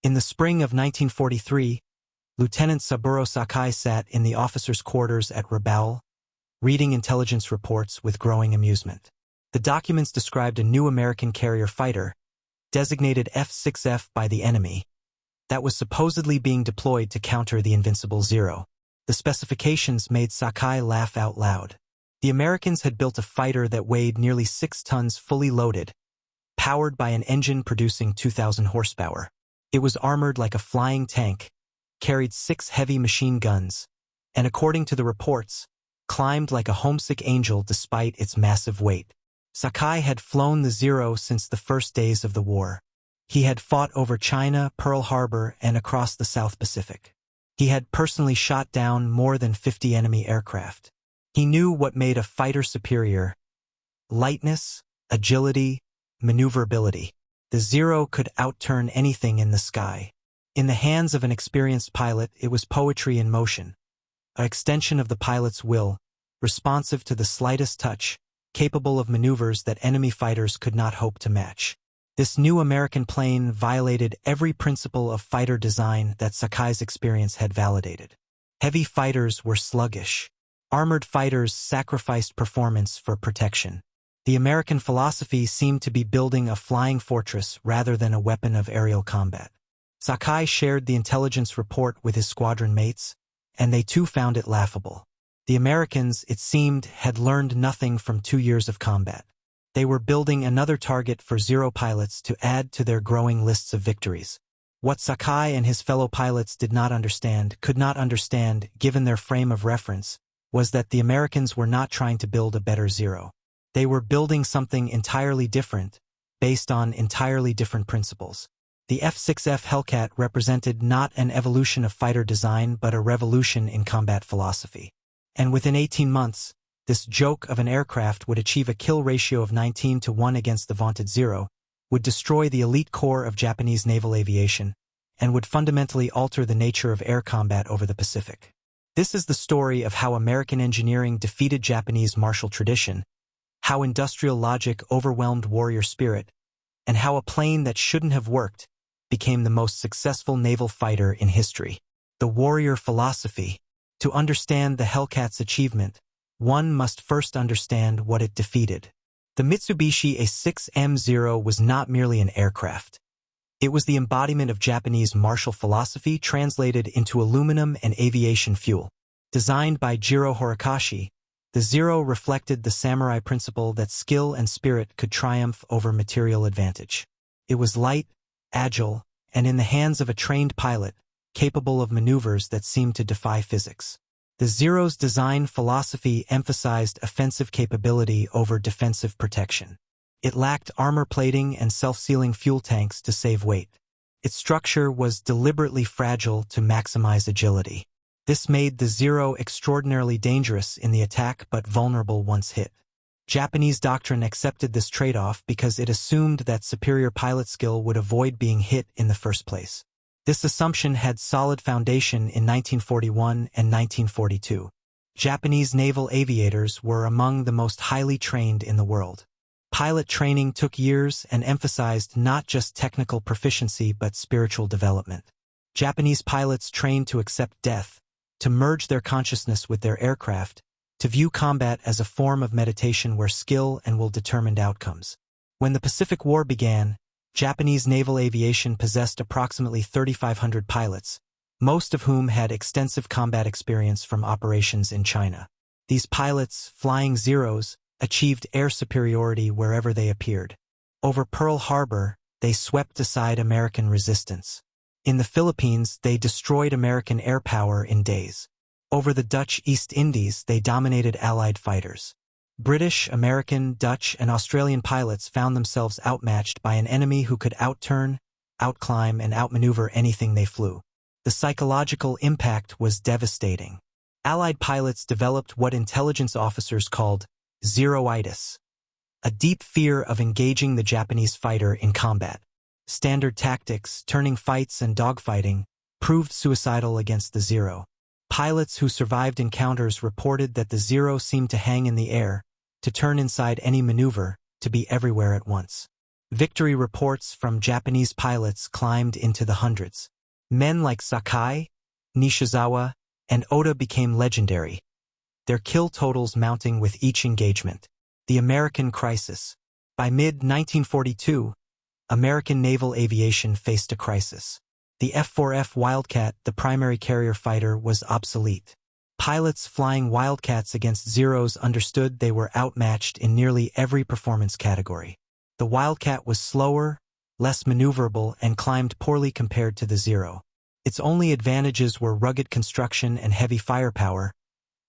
In the spring of 1943, Lieutenant Saburo Sakai sat in the officers' quarters at Rabaul, reading intelligence reports with growing amusement. The documents described a new American carrier fighter, designated F6F by the enemy, that was supposedly being deployed to counter the invincible Zero. The specifications made Sakai laugh out loud. The Americans had built a fighter that weighed nearly 6 tons fully loaded, powered by an engine producing 2,000 horsepower. It was armored like a flying tank, carried 6 heavy machine guns, and according to the reports, climbed like a homesick angel despite its massive weight. Sakai had flown the Zero since the first days of the war. He had fought over China, Pearl Harbor, and across the South Pacific. He had personally shot down more than 50 enemy aircraft. He knew what made a fighter superior: lightness, agility, maneuverability. The Zero could outturn anything in the sky. In the hands of an experienced pilot, it was poetry in motion, an extension of the pilot's will, responsive to the slightest touch, capable of maneuvers that enemy fighters could not hope to match. This new American plane violated every principle of fighter design that Sakai's experience had validated. Heavy fighters were sluggish. Armored fighters sacrificed performance for protection. The American philosophy seemed to be building a flying fortress rather than a weapon of aerial combat. Sakai shared the intelligence report with his squadron mates, and they too found it laughable. The Americans, it seemed, had learned nothing from 2 years of combat. They were building another target for Zero pilots to add to their growing lists of victories. What Sakai and his fellow pilots could not understand, given their frame of reference, was that the Americans were not trying to build a better Zero. They were building something entirely different, based on entirely different principles. The F6F Hellcat represented not an evolution of fighter design but a revolution in combat philosophy. And within 18 months, this joke of an aircraft would achieve a kill ratio of 19-1 against the vaunted Zero, would destroy the elite core of Japanese naval aviation, and would fundamentally alter the nature of air combat over the Pacific. This is the story of how American engineering defeated Japanese martial tradition, how industrial logic overwhelmed warrior spirit, and how a plane that shouldn't have worked became the most successful naval fighter in history. The warrior philosophy. To understand the Hellcat's achievement, one must first understand what it defeated. The Mitsubishi A6M Zero was not merely an aircraft. It was the embodiment of Japanese martial philosophy translated into aluminum and aviation fuel. Designed by Jiro Horikoshi, the Zero reflected the samurai principle that skill and spirit could triumph over material advantage. It was light, agile, and in the hands of a trained pilot, capable of maneuvers that seemed to defy physics. The Zero's design philosophy emphasized offensive capability over defensive protection. It lacked armor plating and self-sealing fuel tanks to save weight. Its structure was deliberately fragile to maximize agility. This made the Zero extraordinarily dangerous in the attack but vulnerable once hit. Japanese doctrine accepted this trade-off because it assumed that superior pilot skill would avoid being hit in the first place. This assumption had solid foundation in 1941 and 1942. Japanese naval aviators were among the most highly trained in the world. Pilot training took years and emphasized not just technical proficiency but spiritual development. Japanese pilots trained to accept death, to merge their consciousness with their aircraft, to view combat as a form of meditation where skill and will determined outcomes. When the Pacific War began, Japanese naval aviation possessed approximately 3,500 pilots, most of whom had extensive combat experience from operations in China. These pilots, flying Zeros, achieved air superiority wherever they appeared. Over Pearl Harbor, they swept aside American resistance. In the Philippines, they destroyed American air power in days. Over the Dutch East Indies, they dominated Allied fighters. British, American, Dutch, and Australian pilots found themselves outmatched by an enemy who could outturn, outclimb, and outmaneuver anything they flew. The psychological impact was devastating. Allied pilots developed what intelligence officers called Zeroitis, a deep fear of engaging the Japanese fighter in combat. Standard tactics, turning fights and dogfighting, proved suicidal against the Zero. Pilots who survived encounters reported that the Zero seemed to hang in the air, to turn inside any maneuver, to be everywhere at once. Victory reports from Japanese pilots climbed into the hundreds. Men like Sakai, Nishizawa, and Oda became legendary, their kill totals mounting with each engagement. The American crisis. By mid-1942, American naval aviation faced a crisis. The F-4F Wildcat, the primary carrier fighter, was obsolete. Pilots flying Wildcats against Zeros understood they were outmatched in nearly every performance category. The Wildcat was slower, less maneuverable, and climbed poorly compared to the Zero. Its only advantages were rugged construction and heavy firepower,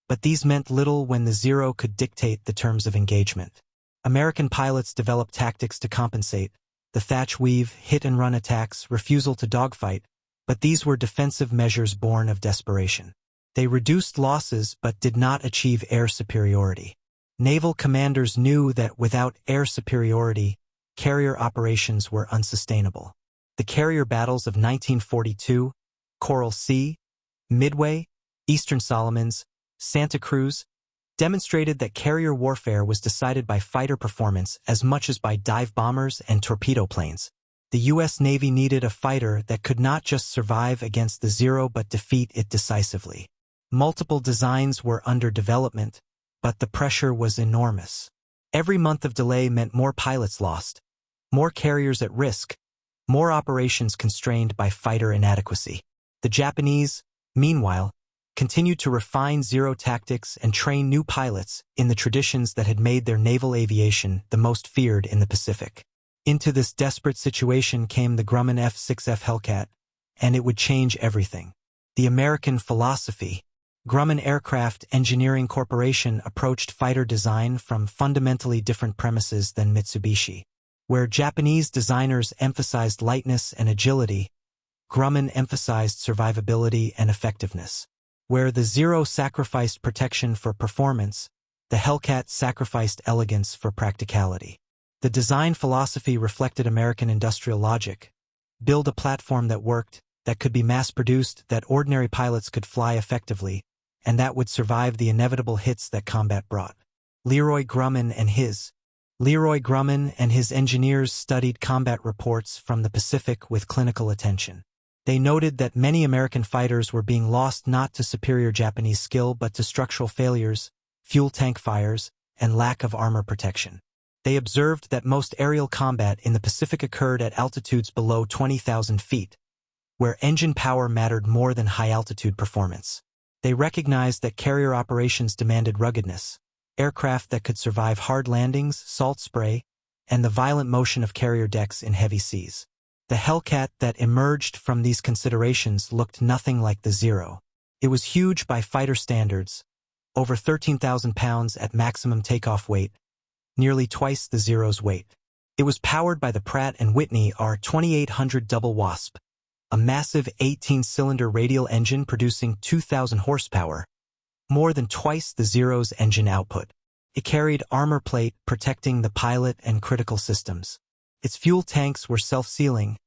but these meant little when the Zero could dictate the terms of engagement. American pilots developed tactics to compensate: the thatch weave, hit-and-run attacks, refusal to dogfight, but these were defensive measures born of desperation. They reduced losses but did not achieve air superiority. Naval commanders knew that without air superiority, carrier operations were unsustainable. The carrier battles of 1942, Coral Sea, Midway, Eastern Solomons, Santa Cruz, demonstrated that carrier warfare was decided by fighter performance as much as by dive bombers and torpedo planes. The U.S. Navy needed a fighter that could not just survive against the Zero but defeat it decisively. Multiple designs were under development, but the pressure was enormous. Every month of delay meant more pilots lost, more carriers at risk, more operations constrained by fighter inadequacy. The Japanese, meanwhile, continued to refine Zero tactics and train new pilots in the traditions that had made their naval aviation the most feared in the Pacific. Into this desperate situation came the Grumman F6F Hellcat, and it would change everything. The American philosophy. Grumman Aircraft Engineering Corporation approached fighter design from fundamentally different premises than Mitsubishi. Where Japanese designers emphasized lightness and agility, Grumman emphasized survivability and effectiveness. Where the Zero sacrificed protection for performance, the Hellcat sacrificed elegance for practicality. The design philosophy reflected American industrial logic. Build a platform that worked, that could be mass-produced, that ordinary pilots could fly effectively, and that would survive the inevitable hits that combat brought. Leroy Grumman and his engineers studied combat reports from the Pacific with clinical attention. They noted that many American fighters were being lost not to superior Japanese skill but to structural failures, fuel tank fires, and lack of armor protection. They observed that most aerial combat in the Pacific occurred at altitudes below 20,000 feet, where engine power mattered more than high-altitude performance. They recognized that carrier operations demanded ruggedness, aircraft that could survive hard landings, salt spray, and the violent motion of carrier decks in heavy seas. The Hellcat that emerged from these considerations looked nothing like the Zero. It was huge by fighter standards, over 13,000 pounds at maximum takeoff weight, nearly twice the Zero's weight. It was powered by the Pratt & Whitney R2800 Double Wasp, a massive 18-cylinder radial engine producing 2,000 horsepower, more than twice the Zero's engine output. It carried armor plate protecting the pilot and critical systems. Its fuel tanks were self-sealing,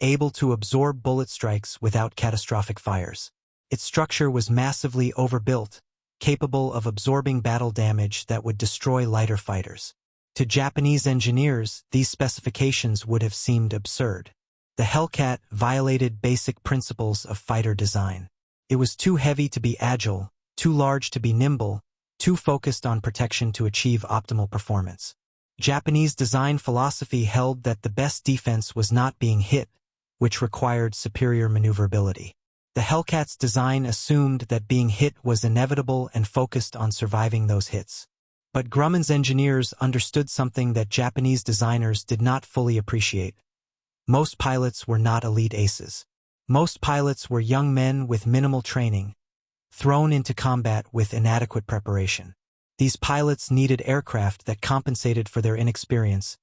able to absorb bullet strikes without catastrophic fires. Its structure was massively overbuilt, capable of absorbing battle damage that would destroy lighter fighters. To Japanese engineers, these specifications would have seemed absurd. The Hellcat violated basic principles of fighter design. It was too heavy to be agile, too large to be nimble, too focused on protection to achieve optimal performance. Japanese design philosophy held that the best defense was not being hit, which required superior maneuverability. The Hellcat's design assumed that being hit was inevitable and focused on surviving those hits. But Grumman's engineers understood something that Japanese designers did not fully appreciate. Most pilots were not elite aces. Most pilots were young men with minimal training, thrown into combat with inadequate preparation. These pilots needed aircraft that compensated for their inexperience,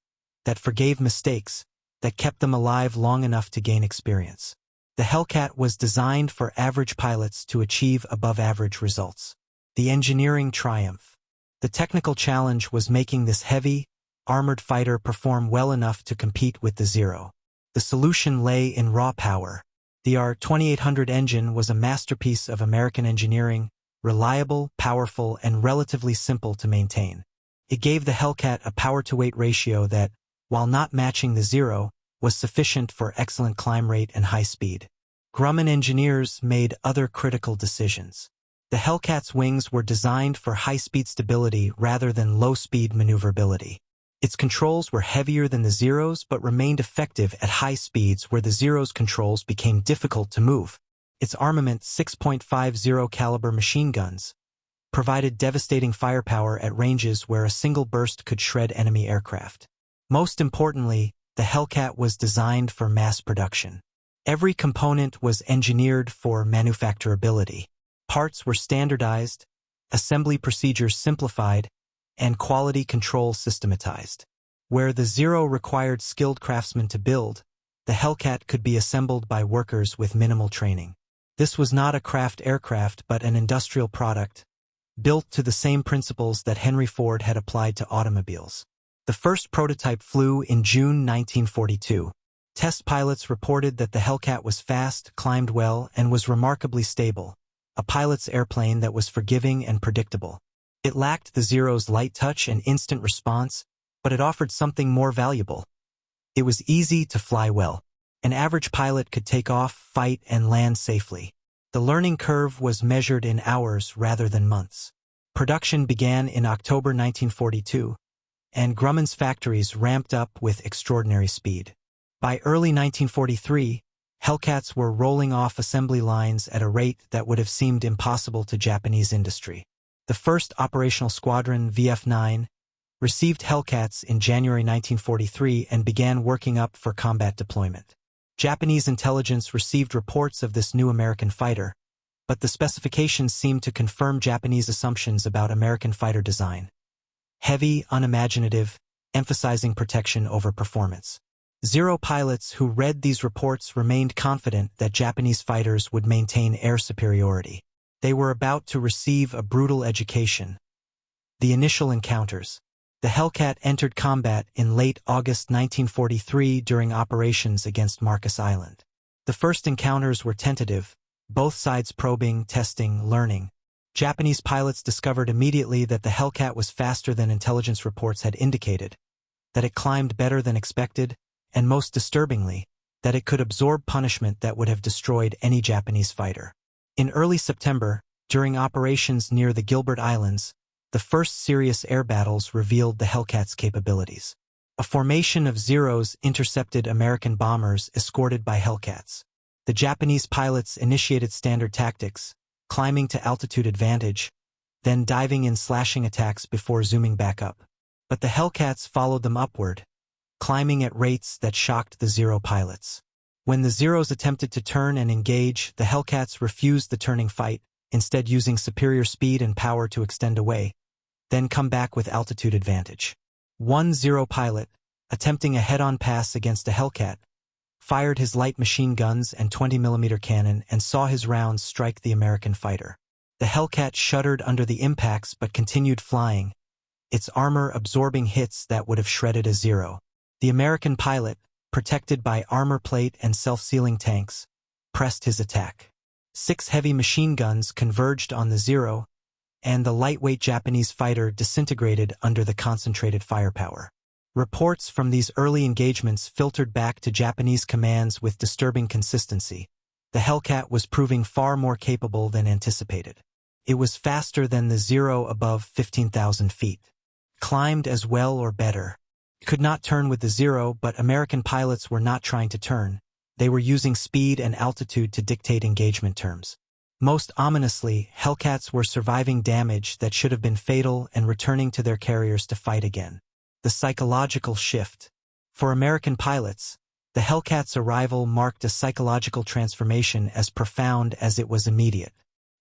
that forgave mistakes, that kept them alive long enough to gain experience. The Hellcat was designed for average pilots to achieve above-average results. The engineering triumph. The technical challenge was making this heavy, armored fighter perform well enough to compete with the Zero. The solution lay in raw power. The R2800 engine was a masterpiece of American engineering, reliable, powerful, and relatively simple to maintain. It gave the Hellcat a power-to-weight ratio that, while not matching the Zero, was sufficient for excellent climb rate and high speed. Grumman engineers made other critical decisions. The Hellcat's wings were designed for high-speed stability rather than low-speed maneuverability. Its controls were heavier than the Zero's but remained effective at high speeds where the Zero's controls became difficult to move. Its armament, 6.50 caliber machine guns, provided devastating firepower at ranges where a single burst could shred enemy aircraft. Most importantly, the Hellcat was designed for mass production. Every component was engineered for manufacturability. Parts were standardized, assembly procedures simplified, and quality control systematized. Where the Zero required skilled craftsmen to build, the Hellcat could be assembled by workers with minimal training. This was not a craft aircraft but an industrial product, built to the same principles that Henry Ford had applied to automobiles. The first prototype flew in June 1942. Test pilots reported that the Hellcat was fast, climbed well, and was remarkably stable, a pilot's airplane that was forgiving and predictable. It lacked the Zero's light touch and instant response, but it offered something more valuable. It was easy to fly well. An average pilot could take off, fight, and land safely. The learning curve was measured in hours rather than months. Production began in October 1942, and Grumman's factories ramped up with extraordinary speed. By early 1943, Hellcats were rolling off assembly lines at a rate that would have seemed impossible to Japanese industry. The first operational squadron, VF-9, received Hellcats in January 1943 and began working up for combat deployment. Japanese intelligence received reports of this new American fighter, but the specifications seemed to confirm Japanese assumptions about American fighter design. Heavy, unimaginative, emphasizing protection over performance. Zero pilots who read these reports remained confident that Japanese fighters would maintain air superiority. They were about to receive a brutal education. The initial encounters. The Hellcat entered combat in late August 1943 during operations against Marcus Island. The first encounters were tentative, both sides probing, testing, learning. Japanese pilots discovered immediately that the Hellcat was faster than intelligence reports had indicated, that it climbed better than expected, and most disturbingly, that it could absorb punishment that would have destroyed any Japanese fighter. In early September, during operations near the Gilbert Islands, the first serious air battles revealed the Hellcat's capabilities. A formation of Zeros intercepted American bombers escorted by Hellcats. The Japanese pilots initiated standard tactics, climbing to altitude advantage, then diving in slashing attacks before zooming back up. But the Hellcats followed them upward, climbing at rates that shocked the Zero pilots. When the Zeros attempted to turn and engage, the Hellcats refused the turning fight, instead using superior speed and power to extend away, then come back with altitude advantage. One Zero pilot, attempting a head-on pass against a Hellcat, fired his light machine guns and 20mm cannon and saw his rounds strike the American fighter. The Hellcat shuddered under the impacts but continued flying, its armor absorbing hits that would have shredded a Zero. The American pilot, protected by armor plate and self-sealing tanks, pressed his attack. 6 heavy machine guns converged on the Zero, and the lightweight Japanese fighter disintegrated under the concentrated firepower. Reports from these early engagements filtered back to Japanese commands with disturbing consistency. The Hellcat was proving far more capable than anticipated. It was faster than the Zero above 15,000 feet. Climbed as well or better. Could not turn with the Zero, but American pilots were not trying to turn. They were using speed and altitude to dictate engagement terms. Most ominously, Hellcats were surviving damage that should have been fatal and returning to their carriers to fight again. The psychological shift. For American pilots, the Hellcat's arrival marked a psychological transformation as profound as it was immediate.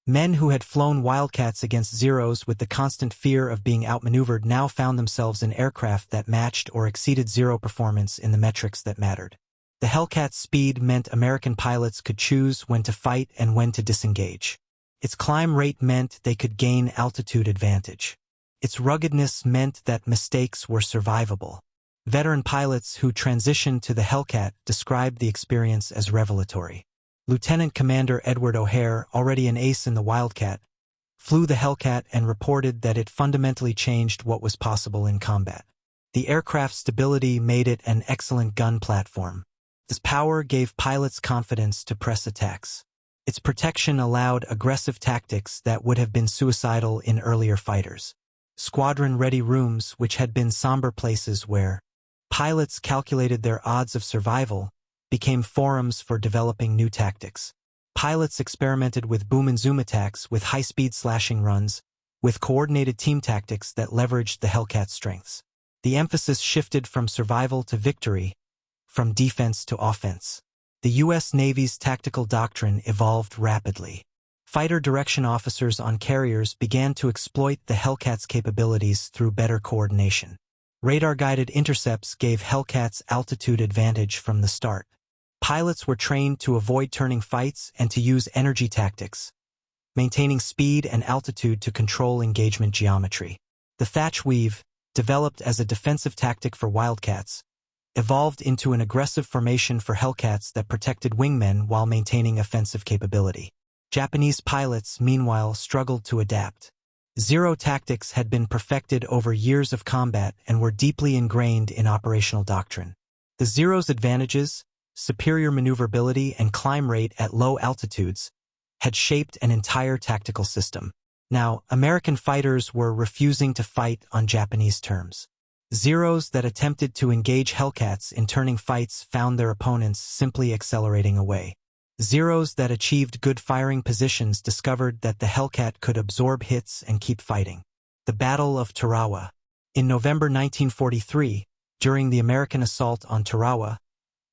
Men who had flown Wildcats against Zeros with the constant fear of being outmaneuvered now found themselves in aircraft that matched or exceeded Zero performance in the metrics that mattered. The Hellcat's speed meant American pilots could choose when to fight and when to disengage. Its climb rate meant they could gain altitude advantage. Its ruggedness meant that mistakes were survivable. Veteran pilots who transitioned to the Hellcat described the experience as revelatory. Lieutenant Commander Edward O'Hare, already an ace in the Wildcat, flew the Hellcat and reported that it fundamentally changed what was possible in combat. The aircraft's stability made it an excellent gun platform. This power gave pilots confidence to press attacks. Its protection allowed aggressive tactics that would have been suicidal in earlier fighters. Squadron-ready rooms, which had been somber places where pilots calculated their odds of survival, became forums for developing new tactics. Pilots experimented with boom and zoom attacks, with high-speed slashing runs, with coordinated team tactics that leveraged the Hellcat's strengths. The emphasis shifted from survival to victory, from defense to offense. The U.S. Navy's tactical doctrine evolved rapidly. Fighter direction officers on carriers began to exploit the Hellcat's capabilities through better coordination. Radar-guided intercepts gave Hellcats altitude advantage from the start. Pilots were trained to avoid turning fights and to use energy tactics, maintaining speed and altitude to control engagement geometry. The thatch weave, developed as a defensive tactic for Wildcats, evolved into an aggressive formation for Hellcats that protected wingmen while maintaining offensive capability. Japanese pilots, meanwhile, struggled to adapt. Zero tactics had been perfected over years of combat and were deeply ingrained in operational doctrine. The Zero's advantages, superior maneuverability and climb rate at low altitudes, had shaped an entire tactical system. Now, American fighters were refusing to fight on Japanese terms. Zeros that attempted to engage Hellcats in turning fights found their opponents simply accelerating away. Zeros that achieved good firing positions discovered that the Hellcat could absorb hits and keep fighting. The Battle of Tarawa. In November 1943, during the American assault on Tarawa,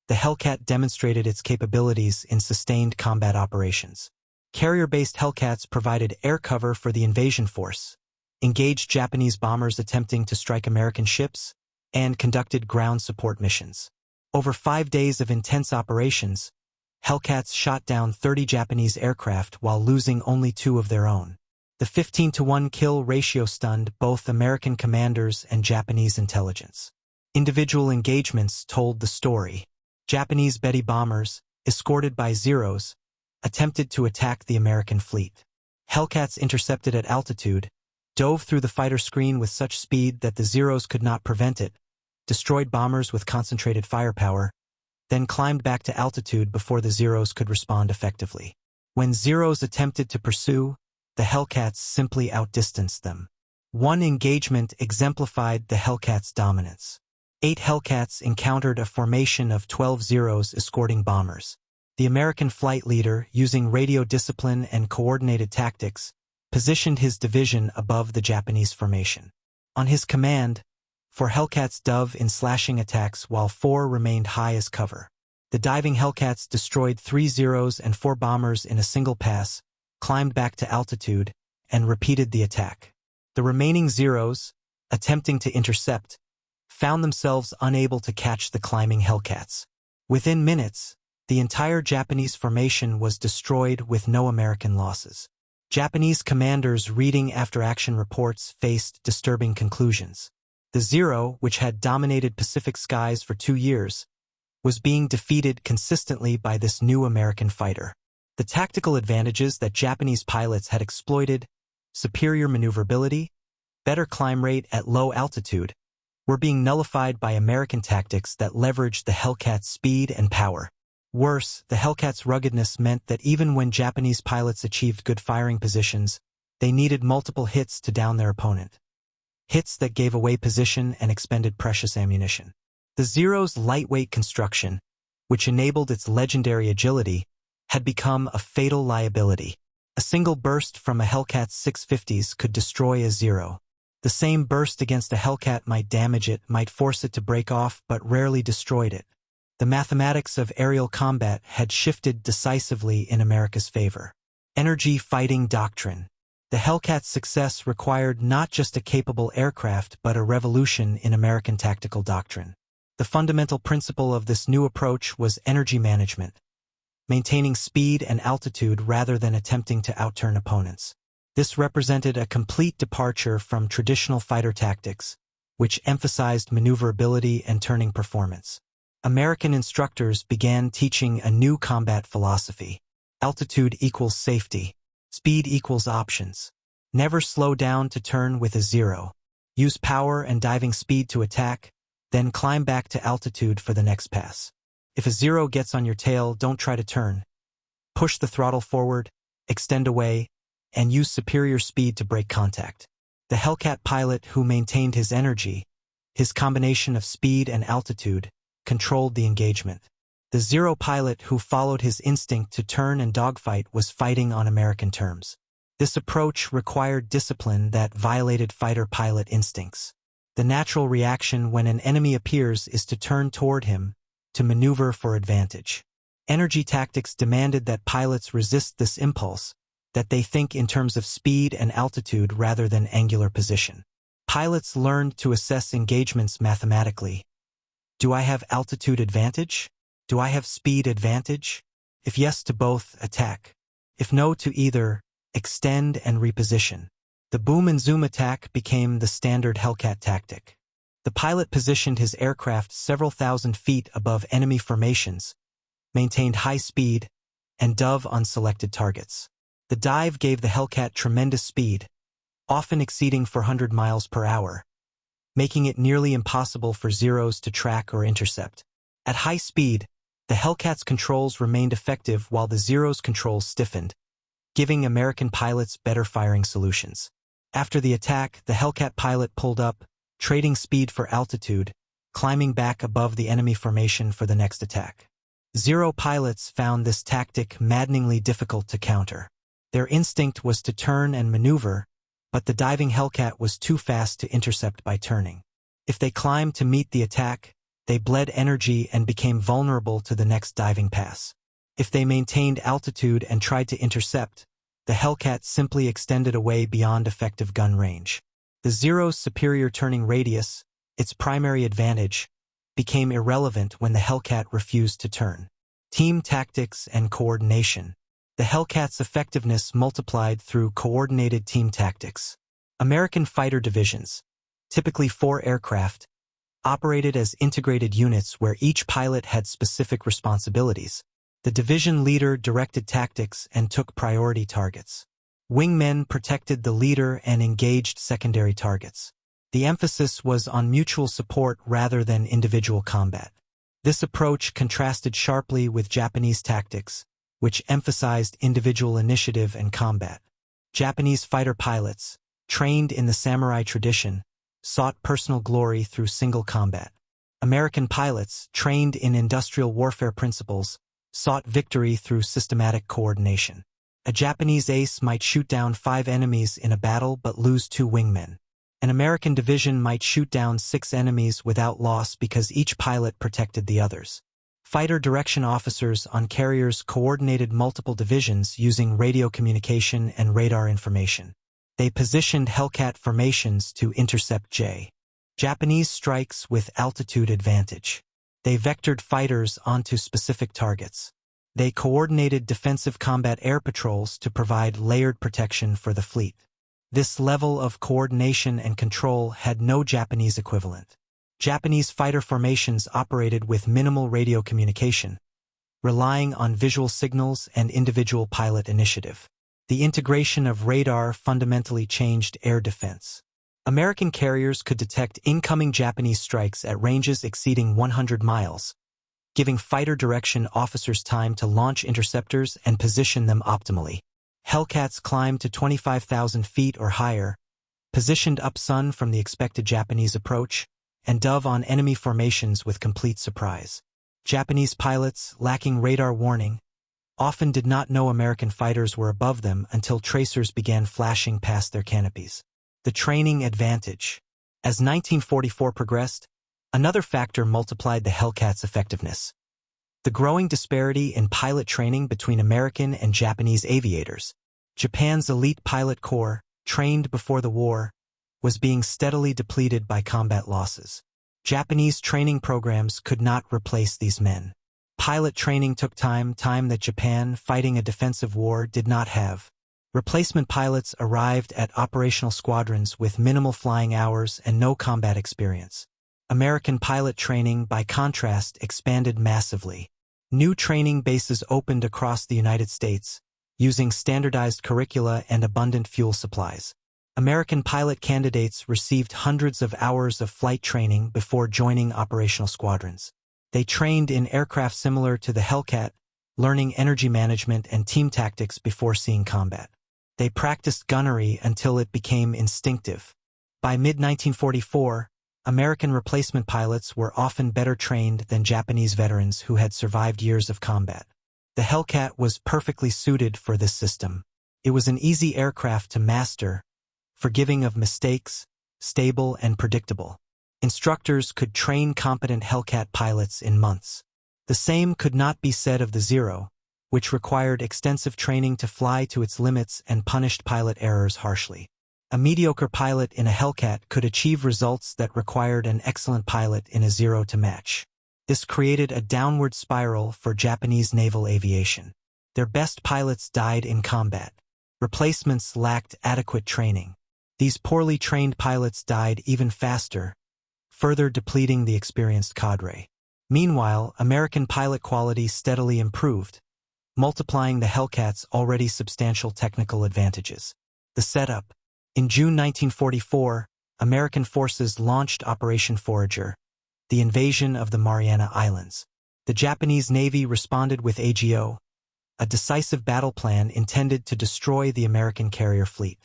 the Hellcat demonstrated its capabilities in sustained combat operations. Carrier-based Hellcats provided air cover for the invasion force, engaged Japanese bombers attempting to strike American ships, and conducted ground support missions. Over 5 days of intense operations, Hellcats shot down 30 Japanese aircraft while losing only 2 of their own. The 15-to-1 kill ratio stunned both American commanders and Japanese intelligence. Individual engagements told the story. Japanese Betty bombers, escorted by Zeros, attempted to attack the American fleet. Hellcats intercepted at altitude, dove through the fighter screen with such speed that the Zeros could not prevent it, destroyed bombers with concentrated firepower, then climbed back to altitude before the Zeros could respond effectively. When Zeros attempted to pursue, the Hellcats simply outdistanced them. One engagement exemplified the Hellcats' dominance. 8 Hellcats encountered a formation of 12 Zeros escorting bombers. The American flight leader, using radio discipline and coordinated tactics, positioned his division above the Japanese formation. On his command, 4 Hellcats dove in slashing attacks while 4 remained high as cover. The diving Hellcats destroyed 3 Zeros and 4 bombers in a single pass, climbed back to altitude, and repeated the attack. The remaining Zeros, attempting to intercept, found themselves unable to catch the climbing Hellcats. Within minutes, the entire Japanese formation was destroyed with no American losses. Japanese commanders reading after-action reports faced disturbing conclusions. The Zero, which had dominated Pacific skies for 2 years, was being defeated consistently by this new American fighter. The tactical advantages that Japanese pilots had exploited, superior maneuverability, better climb rate at low altitude, were being nullified by American tactics that leveraged the Hellcat's speed and power. Worse, the Hellcat's ruggedness meant that even when Japanese pilots achieved good firing positions, they needed multiple hits to down their opponent. Hits that gave away position and expended precious ammunition. The Zero's lightweight construction, which enabled its legendary agility, had become a fatal liability. A single burst from a Hellcat's 650s could destroy a Zero. The same burst against a Hellcat might damage it, might force it to break off, but rarely destroyed it. The mathematics of aerial combat had shifted decisively in America's favor. Energy fighting doctrine. The Hellcat's success required not just a capable aircraft but a revolution in American tactical doctrine. The fundamental principle of this new approach was energy management, maintaining speed and altitude rather than attempting to outturn opponents. This represented a complete departure from traditional fighter tactics, which emphasized maneuverability and turning performance. American instructors began teaching a new combat philosophy. Altitude equals safety. Speed equals options. Never slow down to turn with a Zero. Use power and diving speed to attack, then climb back to altitude for the next pass. If a Zero gets on your tail, don't try to turn. Push the throttle forward, extend away, and use superior speed to break contact. The Hellcat pilot who maintained his energy, his combination of speed and altitude, controlled the engagement. The Zero pilot who followed his instinct to turn and dogfight was fighting on American terms. This approach required discipline that violated fighter-pilot instincts. The natural reaction when an enemy appears is to turn toward him, to maneuver for advantage. Energy tactics demanded that pilots resist this impulse, that they think in terms of speed and altitude rather than angular position. Pilots learned to assess engagements mathematically. Do I have altitude advantage? Do I have speed advantage? If yes to both, attack. If no to either, extend and reposition. The boom and zoom attack became the standard Hellcat tactic. The pilot positioned his aircraft several thousand feet above enemy formations, maintained high speed, and dove on selected targets. The dive gave the Hellcat tremendous speed, often exceeding 400 miles per hour, making it nearly impossible for Zeros to track or intercept. At high speed, the Hellcat's controls remained effective while the Zero's controls stiffened, giving American pilots better firing solutions. After the attack, the Hellcat pilot pulled up, trading speed for altitude, climbing back above the enemy formation for the next attack. Zero pilots found this tactic maddeningly difficult to counter. Their instinct was to turn and maneuver, but the diving Hellcat was too fast to intercept by turning. If they climbed to meet the attack, they bled energy and became vulnerable to the next diving pass. If they maintained altitude and tried to intercept, the Hellcat simply extended away beyond effective gun range. The Zero's superior turning radius, its primary advantage, became irrelevant when the Hellcat refused to turn. Team tactics and coordination. The Hellcat's effectiveness multiplied through coordinated team tactics. American fighter divisions, typically 4 aircraft, operated as integrated units where each pilot had specific responsibilities. The division leader directed tactics and took priority targets. Wingmen protected the leader and engaged secondary targets. The emphasis was on mutual support rather than individual combat. This approach contrasted sharply with Japanese tactics, which emphasized individual initiative and combat. Japanese fighter pilots, trained in the samurai tradition, sought personal glory through single combat. American pilots, trained in industrial warfare principles, sought victory through systematic coordination. A Japanese ace might shoot down 5 enemies in a battle but lose 2 wingmen. An American division might shoot down 6 enemies without loss because each pilot protected the others. Fighter direction officers on carriers coordinated multiple divisions using radio communication and radar information. They positioned Hellcat formations to intercept Japanese strikes with altitude advantage. They vectored fighters onto specific targets. They coordinated defensive combat air patrols to provide layered protection for the fleet. This level of coordination and control had no Japanese equivalent. Japanese fighter formations operated with minimal radio communication, relying on visual signals and individual pilot initiative. The integration of radar fundamentally changed air defense. American carriers could detect incoming Japanese strikes at ranges exceeding 100 miles, giving fighter direction officers time to launch interceptors and position them optimally. Hellcats climbed to 25,000 feet or higher, positioned upsun from the expected Japanese approach, and dove on enemy formations with complete surprise. Japanese pilots, lacking radar warning, often did not know American fighters were above them until tracers began flashing past their canopies. The training advantage. As 1944 progressed, another factor multiplied the Hellcat's effectiveness. The growing disparity in pilot training between American and Japanese aviators. Japan's elite pilot corps, trained before the war, was being steadily depleted by combat losses. Japanese training programs could not replace these men. Pilot training took time that Japan, fighting a defensive war, did not have. Replacement pilots arrived at operational squadrons with minimal flying hours and no combat experience. American pilot training, by contrast, expanded massively. New training bases opened across the United States, using standardized curricula and abundant fuel supplies. American pilot candidates received hundreds of hours of flight training before joining operational squadrons. They trained in aircraft similar to the Hellcat, learning energy management and team tactics before seeing combat. They practiced gunnery until it became instinctive. By mid-1944, American replacement pilots were often better trained than Japanese veterans who had survived years of combat. The Hellcat was perfectly suited for this system. It was an easy aircraft to master, forgiving of mistakes, stable and predictable. Instructors could train competent Hellcat pilots in months. The same could not be said of the Zero, which required extensive training to fly to its limits and punished pilot errors harshly. A mediocre pilot in a Hellcat could achieve results that required an excellent pilot in a Zero to match. This created a downward spiral for Japanese naval aviation. Their best pilots died in combat. Replacements lacked adequate training. These poorly trained pilots died even faster, further depleting the experienced cadre. Meanwhile, American pilot quality steadily improved, multiplying the Hellcat's already substantial technical advantages. The setup. In June 1944, American forces launched Operation Forager, the invasion of the Mariana Islands. The Japanese Navy responded with AGO, a decisive battle plan intended to destroy the American carrier fleet.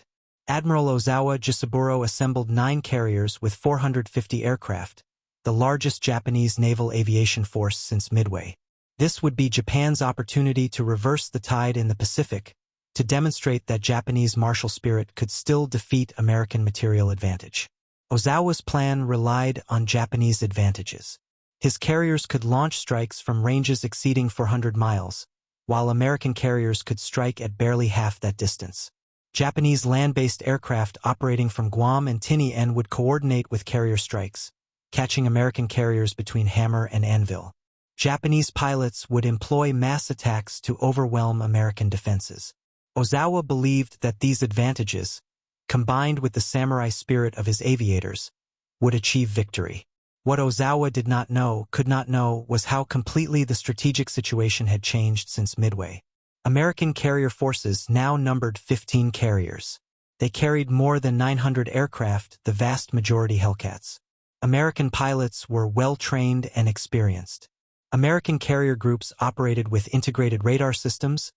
Admiral Ozawa Jisaburo assembled 9 carriers with 450 aircraft, the largest Japanese naval aviation force since Midway. This would be Japan's opportunity to reverse the tide in the Pacific, to demonstrate that Japanese martial spirit could still defeat American material advantage. Ozawa's plan relied on Japanese advantages. His carriers could launch strikes from ranges exceeding 400 miles, while American carriers could strike at barely half that distance. Japanese land-based aircraft operating from Guam and Tinian would coordinate with carrier strikes, catching American carriers between hammer and anvil. Japanese pilots would employ mass attacks to overwhelm American defenses. Ozawa believed that these advantages, combined with the samurai spirit of his aviators, would achieve victory. What Ozawa could not know, was how completely the strategic situation had changed since Midway. American carrier forces now numbered 15 carriers. They carried more than 900 aircraft, the vast majority Hellcats. American pilots were well-trained and experienced. American carrier groups operated with integrated radar systems,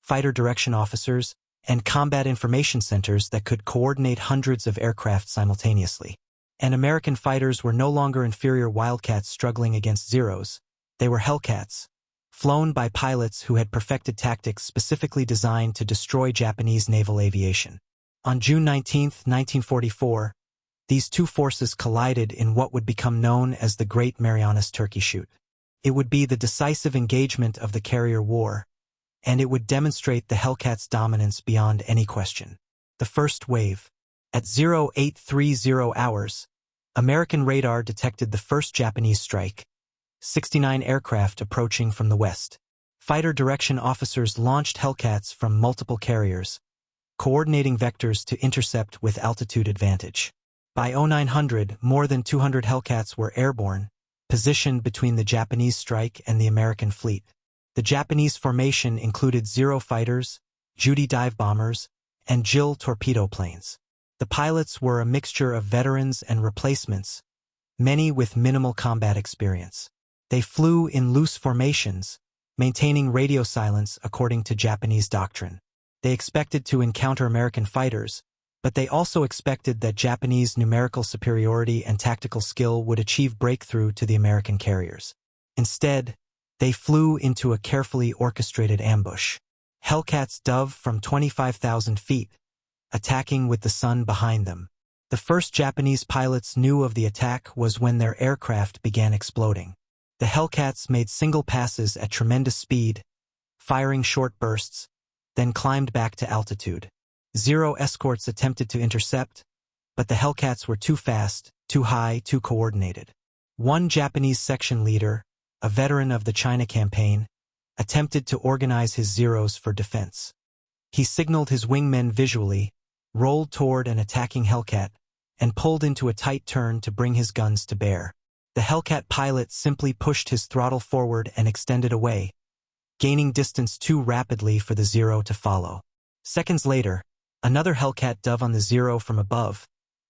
fighter direction officers, and combat information centers that could coordinate hundreds of aircraft simultaneously. And American fighters were no longer inferior Wildcats struggling against Zeros. They were Hellcats, flown by pilots who had perfected tactics specifically designed to destroy Japanese naval aviation. On June 19, 1944, these two forces collided in what would become known as the Great Marianas Turkey Shoot. It would be the decisive engagement of the carrier war, and it would demonstrate the Hellcat's dominance beyond any question. The first wave. At 0830 hours, American radar detected the first Japanese strike, 69 aircraft approaching from the west. Fighter direction officers launched Hellcats from multiple carriers, coordinating vectors to intercept with altitude advantage. By 0900, more than 200 Hellcats were airborne, positioned between the Japanese strike and the American fleet. The Japanese formation included Zero fighters, Judy dive bombers, and Jill torpedo planes. The pilots were a mixture of veterans and replacements, many with minimal combat experience. They flew in loose formations, maintaining radio silence according to Japanese doctrine. They expected to encounter American fighters, but they also expected that Japanese numerical superiority and tactical skill would achieve breakthrough to the American carriers. Instead, they flew into a carefully orchestrated ambush. Hellcats dove from 25,000 feet, attacking with the sun behind them. The first Japanese pilots knew of the attack was when their aircraft began exploding. The Hellcats made single passes at tremendous speed, firing short bursts, then climbed back to altitude. Zero escorts attempted to intercept, but the Hellcats were too fast, too high, too coordinated. One Japanese section leader, a veteran of the China campaign, attempted to organize his Zeros for defense. He signaled his wingmen visually, rolled toward an attacking Hellcat, and pulled into a tight turn to bring his guns to bear. The Hellcat pilot simply pushed his throttle forward and extended away, gaining distance too rapidly for the Zero to follow. Seconds later, Another Hellcat dove on the Zero from above,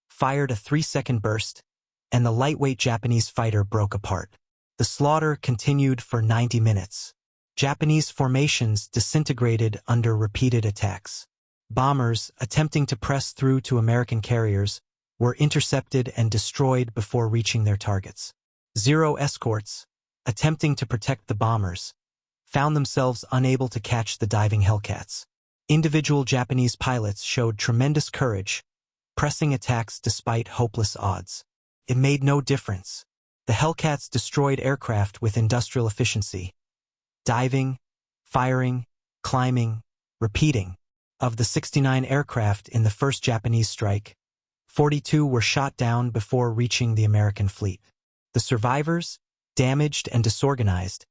fired a 3-second burst, and the lightweight Japanese fighter broke apart. The slaughter continued for 90 minutes. Japanese formations disintegrated under repeated attacks. Bombers, attempting to press through to American carriers, were intercepted and destroyed before reaching their targets. Zero escorts, attempting to protect the bombers, found themselves unable to catch the diving Hellcats. Individual Japanese pilots showed tremendous courage, pressing attacks despite hopeless odds. It made no difference. The Hellcats destroyed aircraft with industrial efficiency. Diving, firing, climbing, repeating. Of the 69 aircraft in the first Japanese strike, 42 were shot down before reaching the American fleet. The survivors, damaged and disorganized,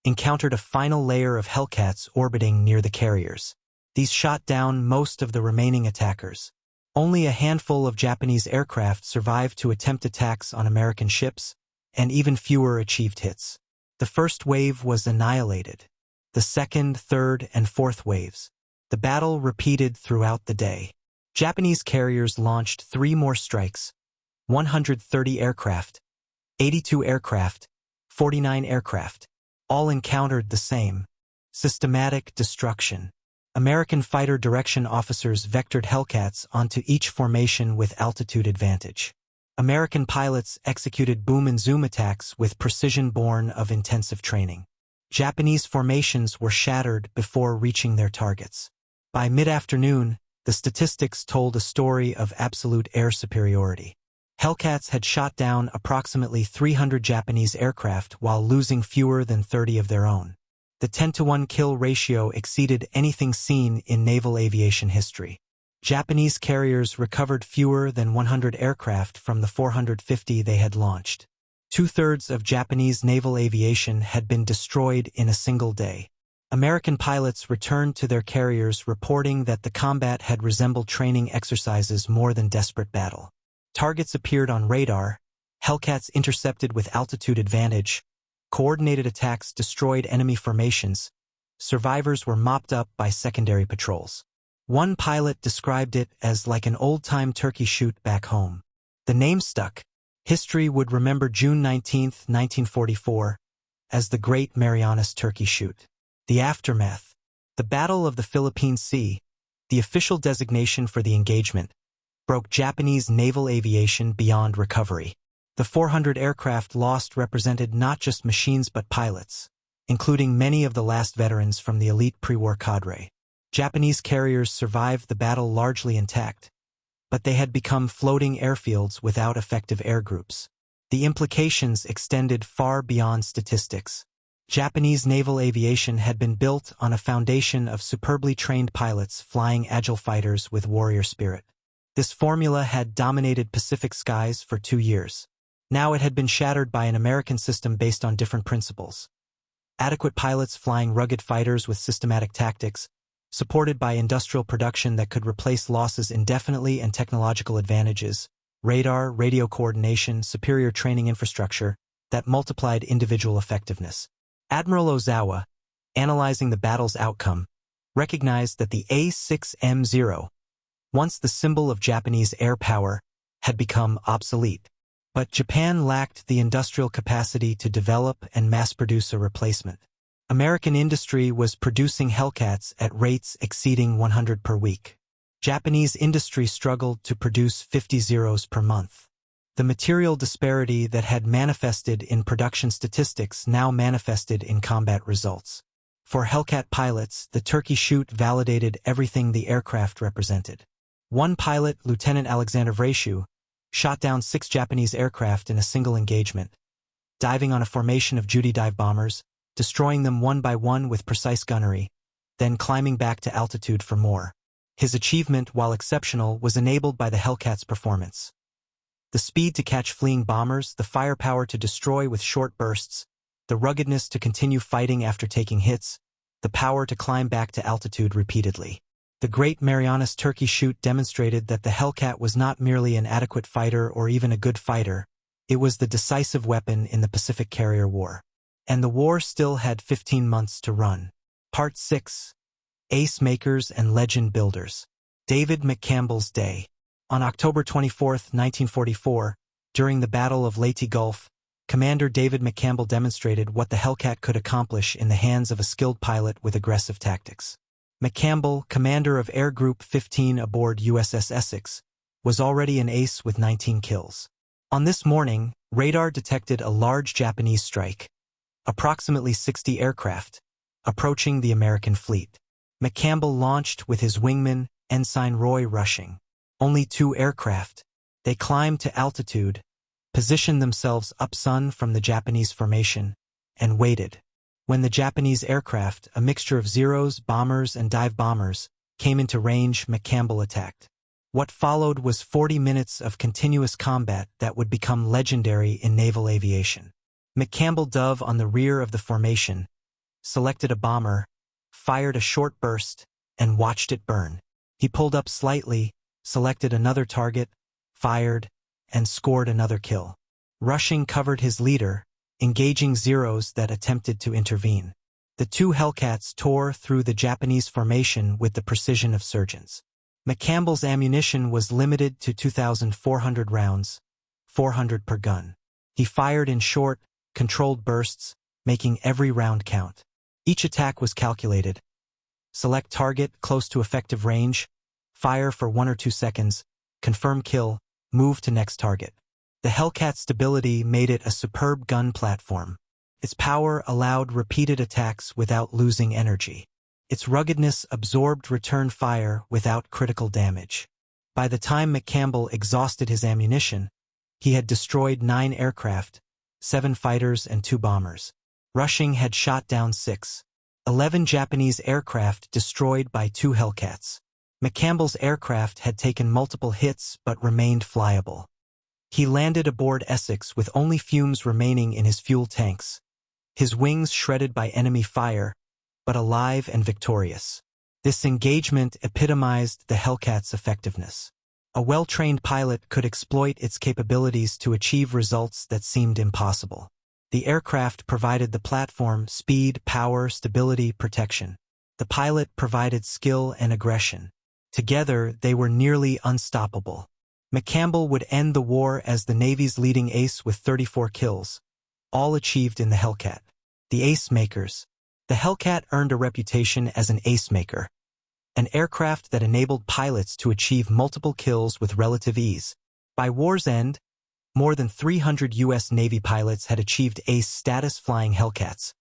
encountered a final layer of Hellcats orbiting near the carriers. These shot down most of the remaining attackers. Only a handful of Japanese aircraft survived to attempt attacks on American ships, and even fewer achieved hits. The first wave was annihilated. The second, third, and fourth waves. The battle repeated throughout the day. Japanese carriers launched 3 more strikes, 130 aircraft, 82 aircraft, 49 aircraft. All encountered the same systematic destruction. American fighter direction officers vectored Hellcats onto each formation with altitude advantage. American pilots executed boom and zoom attacks with precision born of intensive training. Japanese formations were shattered before reaching their targets. By mid-afternoon, the statistics told a story of absolute air superiority. Hellcats had shot down approximately 300 Japanese aircraft while losing fewer than 30 of their own. The 10-to-1 kill ratio exceeded anything seen in naval aviation history. Japanese carriers recovered fewer than 100 aircraft from the 450 they had launched. 2/3 of Japanese naval aviation had been destroyed in a single day. American pilots returned to their carriers reporting that the combat had resembled training exercises more than desperate battle. Targets appeared on radar, Hellcats intercepted with altitude advantage, coordinated attacks destroyed enemy formations, survivors were mopped up by secondary patrols. One pilot described it as like an old-time turkey shoot back home. The name stuck. History would remember June 19, 1944, as the Great Marianas Turkey Shoot. The aftermath. The Battle of the Philippine Sea, the official designation for the engagement, broke Japanese naval aviation beyond recovery. The 400 aircraft lost represented not just machines but pilots, including many of the last veterans from the elite pre-war cadre. Japanese carriers survived the battle largely intact, but they had become floating airfields without effective air groups. The implications extended far beyond statistics. Japanese naval aviation had been built on a foundation of superbly trained pilots flying agile fighters with warrior spirit. This formula had dominated Pacific skies for 2 years. Now it had been shattered by an American system based on different principles. Adequate pilots flying rugged fighters with systematic tactics, supported by industrial production that could replace losses indefinitely and technological advantages, radar, radio coordination, superior training infrastructure that multiplied individual effectiveness. Admiral Ozawa, analyzing the battle's outcome, recognized that the A6M Zero, once the symbol of Japanese air power, had become obsolete. But Japan lacked the industrial capacity to develop and mass-produce a replacement. American industry was producing Hellcats at rates exceeding 100 per week. Japanese industry struggled to produce 50 Zeros per month. The material disparity that had manifested in production statistics now manifested in combat results. For Hellcat pilots, the turkey shoot validated everything the aircraft represented. One pilot, Lieutenant Alexander Vrashu, shot down 6 Japanese aircraft in a single engagement, diving on a formation of Judy dive bombers, destroying them one by one with precise gunnery, then climbing back to altitude for more. His achievement, while exceptional, was enabled by the Hellcat's performance. The speed to catch fleeing bombers, the firepower to destroy with short bursts, the ruggedness to continue fighting after taking hits, the power to climb back to altitude repeatedly. The Great Marianas Turkey Shoot demonstrated that the Hellcat was not merely an adequate fighter or even a good fighter, it was the decisive weapon in the Pacific Carrier War. And the war still had 15 months to run. Part 6. Ace Makers and Legend Builders. David McCampbell's Day. On October 24, 1944, during the Battle of Leyte Gulf, Commander David McCampbell demonstrated what the Hellcat could accomplish in the hands of a skilled pilot with aggressive tactics. McCampbell, commander of Air Group 15 aboard USS Essex, was already an ace with 19 kills. On this morning, radar detected a large Japanese strike, approximately 60 aircraft, approaching the American fleet. McCampbell launched with his wingman, Ensign Roy Rushing. Only 2 aircraft. They climbed to altitude, positioned themselves upsun from the Japanese formation, and waited. When the Japanese aircraft, a mixture of Zeros, bombers, and dive bombers, came into range, McCampbell attacked. What followed was 40 minutes of continuous combat that would become legendary in naval aviation. McCampbell dove on the rear of the formation, selected a bomber, fired a short burst, and watched it burn. He pulled up slightly, selected another target, fired, and scored another kill. Rushing covered his leader, engaging Zeros that attempted to intervene. The 2 Hellcats tore through the Japanese formation with the precision of surgeons. McCampbell's ammunition was limited to 2,400 rounds, 400 per gun. He fired in short, controlled bursts, making every round count. Each attack was calculated. Select target close to effective range, fire for 1 or 2 seconds, confirm kill, move to next target. The Hellcat's stability made it a superb gun platform. Its power allowed repeated attacks without losing energy. Its ruggedness absorbed return fire without critical damage. By the time McCampbell exhausted his ammunition, he had destroyed 9 aircraft, 7 fighters and 2 bombers. Rushing had shot down 6. 11 Japanese aircraft destroyed by 2 Hellcats. McCampbell's aircraft had taken multiple hits but remained flyable. He landed aboard Essex with only fumes remaining in his fuel tanks, his wings shredded by enemy fire, but alive and victorious. This engagement epitomized the Hellcat's effectiveness. A well-trained pilot could exploit its capabilities to achieve results that seemed impossible. The aircraft provided the platform, speed, power, stability, protection. The pilot provided skill and aggression. Together, they were nearly unstoppable. McCampbell would end the war as the Navy's leading ace with 34 kills, all achieved in the Hellcat. The Ace Makers. The Hellcat earned a reputation as an ace maker, an aircraft that enabled pilots to achieve multiple kills with relative ease. By war's end, more than 300 U.S. Navy pilots had achieved ace status flying Hellcats,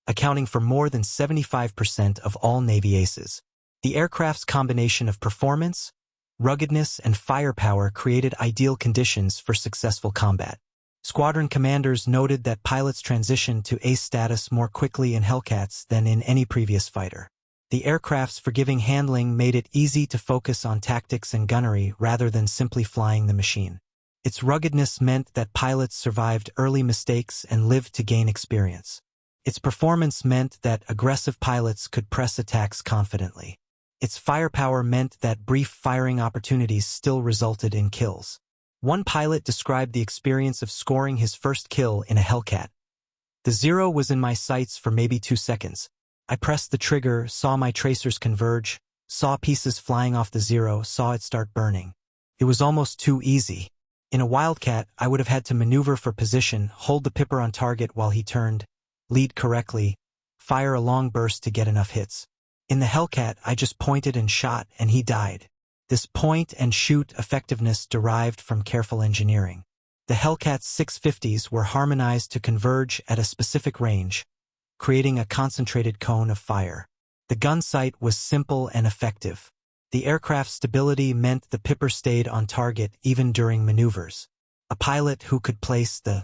accounting for more than 75% of all Navy aces. The aircraft's combination of performance, ruggedness, and firepower created ideal conditions for successful combat. Squadron commanders noted that pilots transitioned to ace status more quickly in Hellcats than in any previous fighter. The aircraft's forgiving handling made it easy to focus on tactics and gunnery rather than simply flying the machine. Its ruggedness meant that pilots survived early mistakes and lived to gain experience. Its performance meant that aggressive pilots could press attacks confidently. Its firepower meant that brief firing opportunities still resulted in kills. One pilot described the experience of scoring his first kill in a Hellcat. The Zero was in my sights for maybe 2 seconds. I pressed the trigger, saw my tracers converge, saw pieces flying off the Zero, saw it start burning. It was almost too easy. In a Wildcat, I would have had to maneuver for position, hold the pipper on target while he turned, lead correctly, fire a long burst to get enough hits. In the Hellcat, I just pointed and shot, and he died. This point-and-shoot effectiveness derived from careful engineering. The Hellcat's 650s were harmonized to converge at a specific range, creating a concentrated cone of fire. The gun sight was simple and effective. The aircraft's stability meant the pipper stayed on target even during maneuvers. A pilot who could place the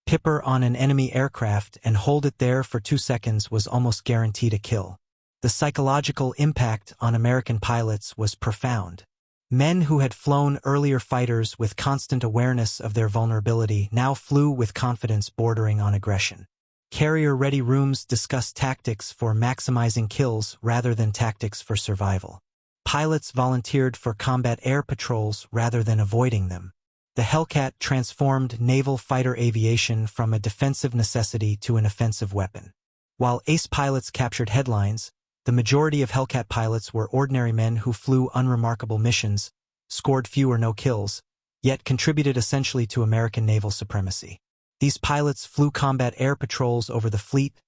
pipper on an enemy aircraft and hold it there for 2 seconds was almost guaranteed a kill. The psychological impact on American pilots was profound. Men who had flown earlier fighters with constant awareness of their vulnerability now flew with confidence bordering on aggression. Carrier-ready rooms discussed tactics for maximizing kills rather than tactics for survival. Pilots volunteered for combat air patrols rather than avoiding them. The Hellcat transformed naval fighter aviation from a defensive necessity to an offensive weapon. While ace pilots captured headlines, The majority of Hellcat pilots were ordinary men who flew unremarkable missions, scored few or no kills, yet contributed essentially to American naval supremacy. These pilots flew combat air patrols over the fleet,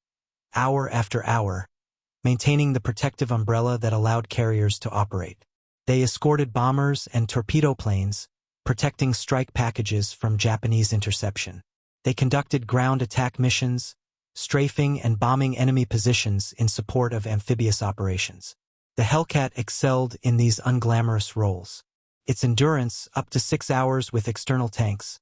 hour after hour, maintaining the protective umbrella that allowed carriers to operate. They escorted bombers and torpedo planes, protecting strike packages from Japanese interception. They conducted ground attack missions, strafing and bombing enemy positions in support of amphibious operations. The Hellcat excelled in these unglamorous roles. Its endurance, up to 6 hours with external tanks,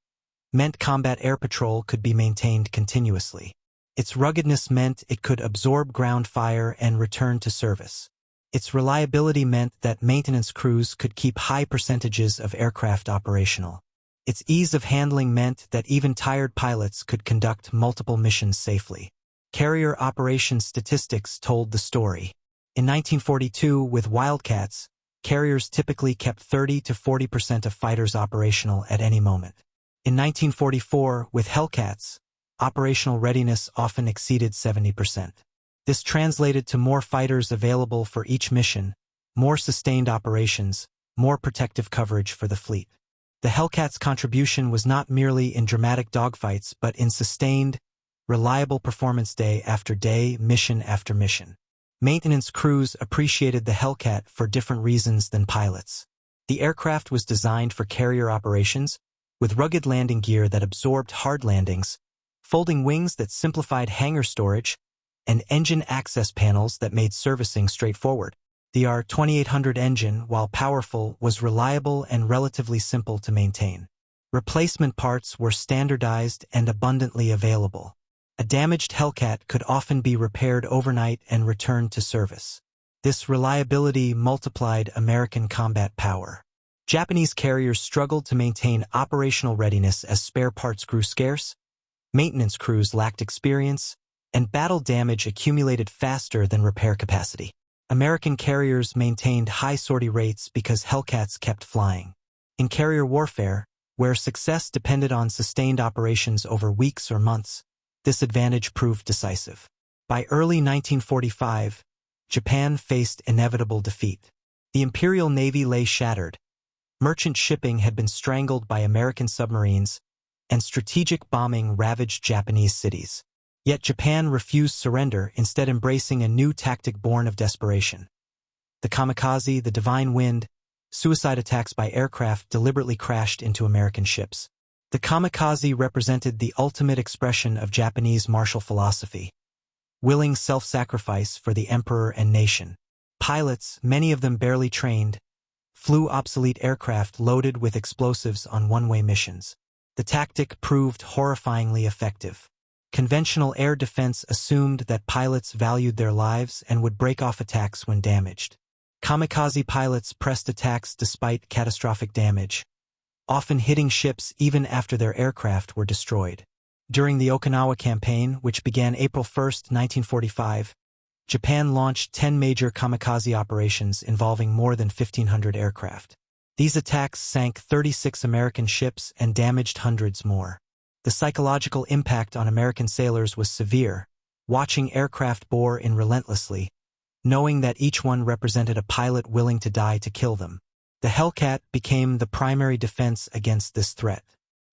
meant combat air patrol could be maintained continuously. Its ruggedness meant it could absorb ground fire and return to service. Its reliability meant that maintenance crews could keep high percentages of aircraft operational. Its ease of handling meant that even tired pilots could conduct multiple missions safely. Carrier operations statistics told the story. In 1942, with Wildcats, carriers typically kept 30 to 40% of fighters operational at any moment. In 1944, with Hellcats, operational readiness often exceeded 70%. This translated to more fighters available for each mission, more sustained operations, more protective coverage for the fleet. The Hellcat's contribution was not merely in dramatic dogfights but in sustained, reliable performance day after day, mission after mission. Maintenance crews appreciated the Hellcat for different reasons than pilots. The aircraft was designed for carrier operations, with rugged landing gear that absorbed hard landings, folding wings that simplified hangar storage, and engine access panels that made servicing straightforward. The R2800 engine, while powerful, was reliable and relatively simple to maintain. Replacement parts were standardized and abundantly available. A damaged Hellcat could often be repaired overnight and returned to service. This reliability multiplied American combat power. Japanese carriers struggled to maintain operational readiness as spare parts grew scarce, maintenance crews lacked experience, and battle damage accumulated faster than repair capacity. American carriers maintained high sortie rates because Hellcats kept flying. In carrier warfare, where success depended on sustained operations over weeks or months, this advantage proved decisive. By early 1945, Japan faced inevitable defeat. The Imperial Navy lay shattered. Merchant shipping had been strangled by American submarines, and strategic bombing ravaged Japanese cities. Yet Japan refused surrender, instead embracing a new tactic born of desperation. The kamikaze, the divine wind, suicide attacks by aircraft deliberately crashed into American ships. The kamikaze represented the ultimate expression of Japanese martial philosophy, willing self-sacrifice for the emperor and nation. Pilots, many of them barely trained, flew obsolete aircraft loaded with explosives on one-way missions. The tactic proved horrifyingly effective. Conventional air defense assumed that pilots valued their lives and would break off attacks when damaged. Kamikaze pilots pressed attacks despite catastrophic damage, often hitting ships even after their aircraft were destroyed. During the Okinawa campaign, which began April 1, 1945, Japan launched 10 major kamikaze operations involving more than 1,500 aircraft. These attacks sank 36 American ships and damaged hundreds more. The psychological impact on American sailors was severe, watching aircraft bore in relentlessly, knowing that each one represented a pilot willing to die to kill them. The Hellcat became the primary defense against this threat.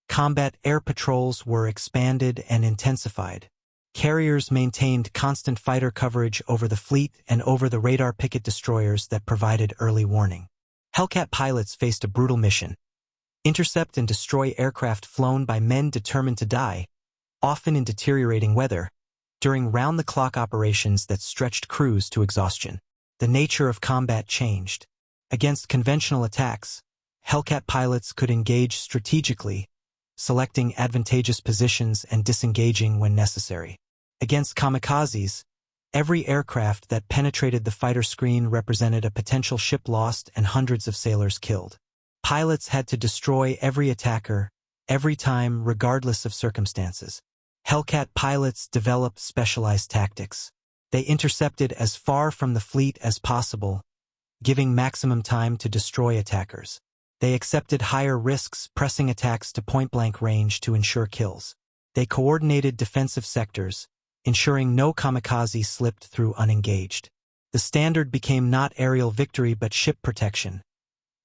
Combat air patrols were expanded and intensified. Carriers maintained constant fighter coverage over the fleet and over the radar picket destroyers that provided early warning. Hellcat pilots faced a brutal mission: intercept and destroy aircraft flown by men determined to die, often in deteriorating weather, during round-the-clock operations that stretched crews to exhaustion. The nature of combat changed. Against conventional attacks, Hellcat pilots could engage strategically, selecting advantageous positions and disengaging when necessary. Against kamikazes, every aircraft that penetrated the fighter screen represented a potential ship lost and hundreds of sailors killed. Pilots had to destroy every attacker, every time, regardless of circumstances. Hellcat pilots developed specialized tactics. They intercepted as far from the fleet as possible, giving maximum time to destroy attackers. They accepted higher risks, pressing attacks to point-blank range to ensure kills. They coordinated defensive sectors, ensuring no kamikaze slipped through unengaged. The standard became not aerial victory but ship protection,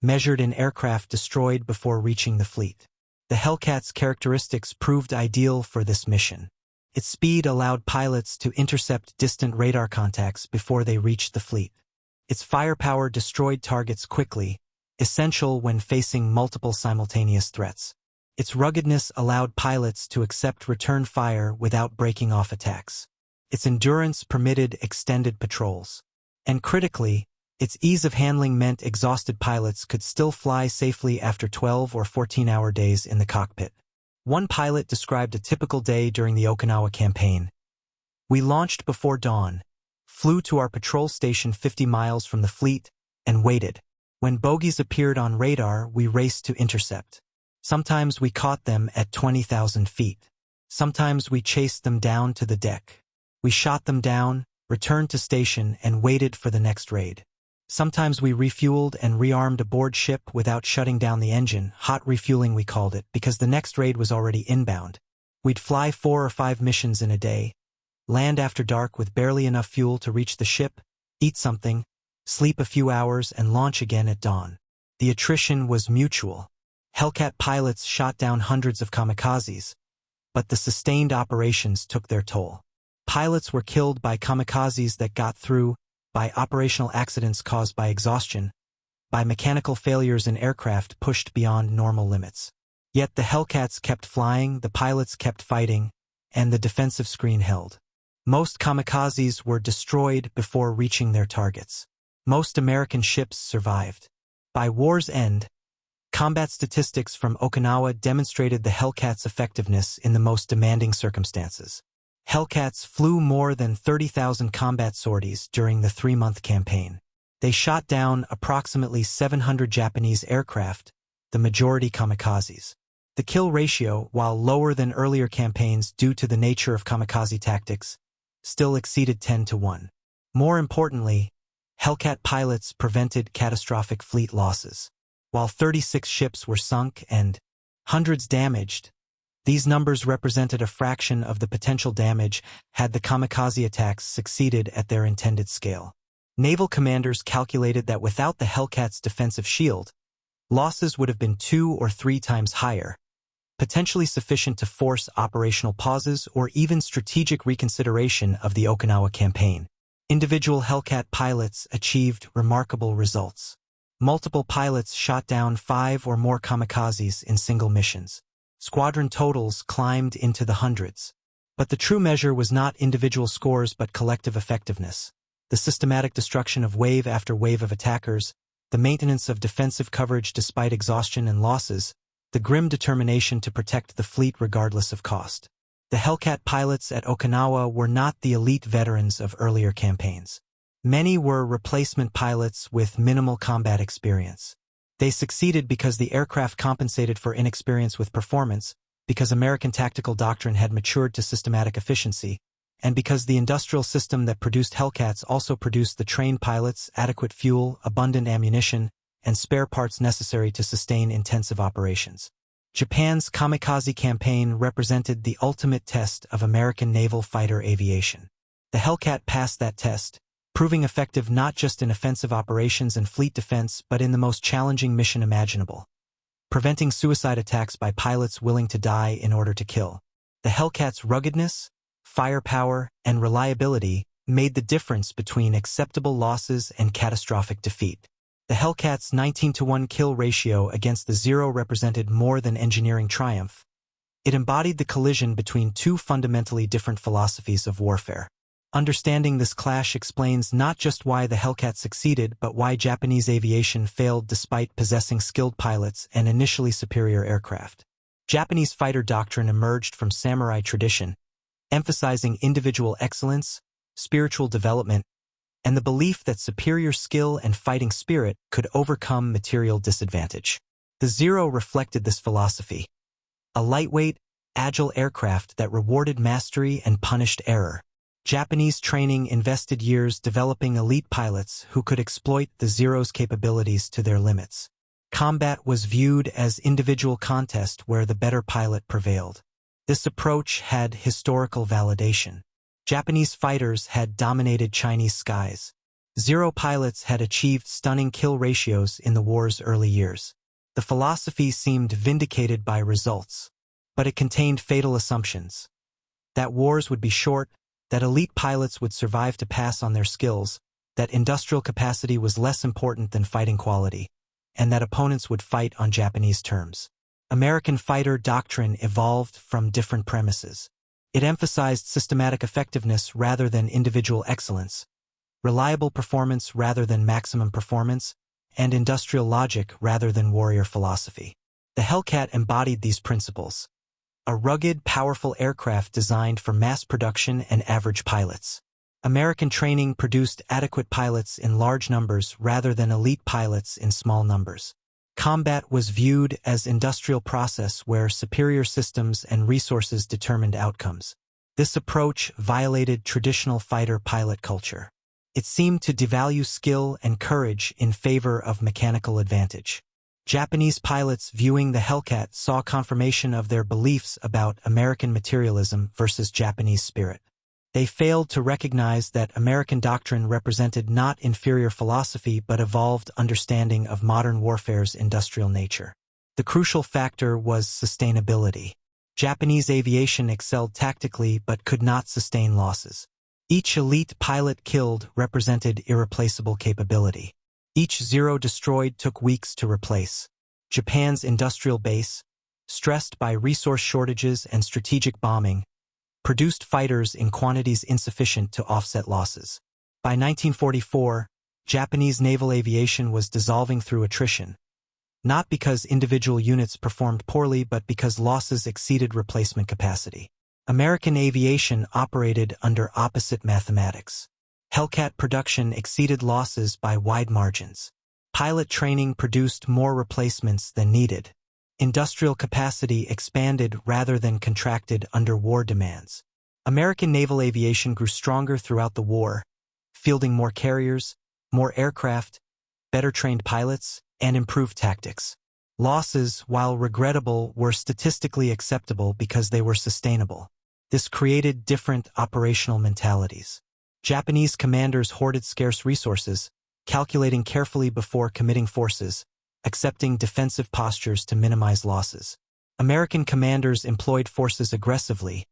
measured in aircraft destroyed before reaching the fleet. The Hellcat's characteristics proved ideal for this mission. Its speed allowed pilots to intercept distant radar contacts before they reached the fleet. Its firepower destroyed targets quickly, essential when facing multiple simultaneous threats. Its ruggedness allowed pilots to accept return fire without breaking off attacks. Its endurance permitted extended patrols. And critically, its ease of handling meant exhausted pilots could still fly safely after 12 or 14-hour days in the cockpit. One pilot described a typical day during the Okinawa campaign. "We launched before dawn, flew to our patrol station 50 miles from the fleet, and waited. When bogies appeared on radar, we raced to intercept. Sometimes we caught them at 20,000 feet. Sometimes we chased them down to the deck. We shot them down, returned to station, and waited for the next raid. Sometimes we refueled and rearmed aboard ship without shutting down the engine, hot refueling we called it, because the next raid was already inbound. We'd fly 4 or 5 missions in a day, land after dark with barely enough fuel to reach the ship, eat something, sleep a few hours, and launch again at dawn. The attrition was mutual. Hellcat pilots shot down hundreds of kamikazes, but the sustained operations took their toll. Pilots were killed by kamikazes that got through, by operational accidents caused by exhaustion, by mechanical failures in aircraft pushed beyond normal limits. Yet the Hellcats kept flying, the pilots kept fighting, and the defensive screen held. Most kamikazes were destroyed before reaching their targets. Most American ships survived. By war's end, combat statistics from Okinawa demonstrated the Hellcats' effectiveness in the most demanding circumstances. Hellcats flew more than 30,000 combat sorties during the 3-month campaign. They shot down approximately 700 Japanese aircraft, the majority kamikazes. The kill ratio, while lower than earlier campaigns due to the nature of kamikaze tactics, still exceeded 10-1. More importantly, Hellcat pilots prevented catastrophic fleet losses. While 36 ships were sunk and hundreds damaged, these numbers represented a fraction of the potential damage had the kamikaze attacks succeeded at their intended scale. Naval commanders calculated that without the Hellcat's defensive shield, losses would have been 2 or 3 times higher, potentially sufficient to force operational pauses or even strategic reconsideration of the Okinawa campaign. Individual Hellcat pilots achieved remarkable results. Multiple pilots shot down 5 or more kamikazes in single missions. Squadron totals climbed into the hundreds. But the true measure was not individual scores but collective effectiveness. The systematic destruction of wave after wave of attackers, the maintenance of defensive coverage despite exhaustion and losses, the grim determination to protect the fleet regardless of cost. The Hellcat pilots at Okinawa were not the elite veterans of earlier campaigns. Many were replacement pilots with minimal combat experience. They succeeded because the aircraft compensated for inexperience with performance, because American tactical doctrine had matured to systematic efficiency, and because the industrial system that produced Hellcats also produced the trained pilots, adequate fuel, abundant ammunition, and spare parts necessary to sustain intensive operations. Japan's kamikaze campaign represented the ultimate test of American naval fighter aviation. The Hellcat passed that test, proving effective not just in offensive operations and fleet defense but in the most challenging mission imaginable, preventing suicide attacks by pilots willing to die in order to kill. The Hellcat's ruggedness, firepower, and reliability made the difference between acceptable losses and catastrophic defeat. The Hellcat's 19-1 kill ratio against the Zero represented more than engineering triumph. It embodied the collision between 2 fundamentally different philosophies of warfare. Understanding this clash explains not just why the Hellcat succeeded but why Japanese aviation failed despite possessing skilled pilots and initially superior aircraft. Japanese fighter doctrine emerged from samurai tradition, emphasizing individual excellence, spiritual development, and the belief that superior skill and fighting spirit could overcome material disadvantage. The Zero reflected this philosophy. A lightweight, agile aircraft that rewarded mastery and punished error. Japanese training invested years developing elite pilots who could exploit the Zero's capabilities to their limits. Combat was viewed as individual contest where the better pilot prevailed. This approach had historical validation. Japanese fighters had dominated Chinese skies. Zero pilots had achieved stunning kill ratios in the war's early years. The philosophy seemed vindicated by results, but it contained fatal assumptions. That wars would be short, that elite pilots would survive to pass on their skills, that industrial capacity was less important than fighting quality, and that opponents would fight on Japanese terms. American fighter doctrine evolved from different premises. It emphasized systematic effectiveness rather than individual excellence, reliable performance rather than maximum performance, and industrial logic rather than warrior philosophy. The Hellcat embodied these principles. A rugged, powerful aircraft designed for mass production and average pilots. American training produced adequate pilots in large numbers rather than elite pilots in small numbers. Combat was viewed as industrial process where superior systems and resources determined outcomes. This approach violated traditional fighter-pilot culture. It seemed to devalue skill and courage in favor of mechanical advantage. Japanese pilots viewing the Hellcat saw confirmation of their beliefs about American materialism versus Japanese spirit. They failed to recognize that American doctrine represented not inferior philosophy but evolved understanding of modern warfare's industrial nature. The crucial factor was sustainability. Japanese aviation excelled tactically but could not sustain losses. Each elite pilot killed represented irreplaceable capability. Each Zero destroyed took weeks to replace. Japan's industrial base, stressed by resource shortages and strategic bombing, produced fighters in quantities insufficient to offset losses. By 1944, Japanese naval aviation was dissolving through attrition, not because individual units performed poorly but because losses exceeded replacement capacity. American aviation operated under opposite mathematics. Hellcat production exceeded losses by wide margins. Pilot training produced more replacements than needed. Industrial capacity expanded rather than contracted under war demands. American naval aviation grew stronger throughout the war, fielding more carriers, more aircraft, better trained pilots, and improved tactics. Losses, while regrettable, were statistically acceptable because they were sustainable. This created different operational mentalities. Japanese commanders hoarded scarce resources, calculating carefully before committing forces, accepting defensive postures to minimize losses. American commanders employed forces aggressively,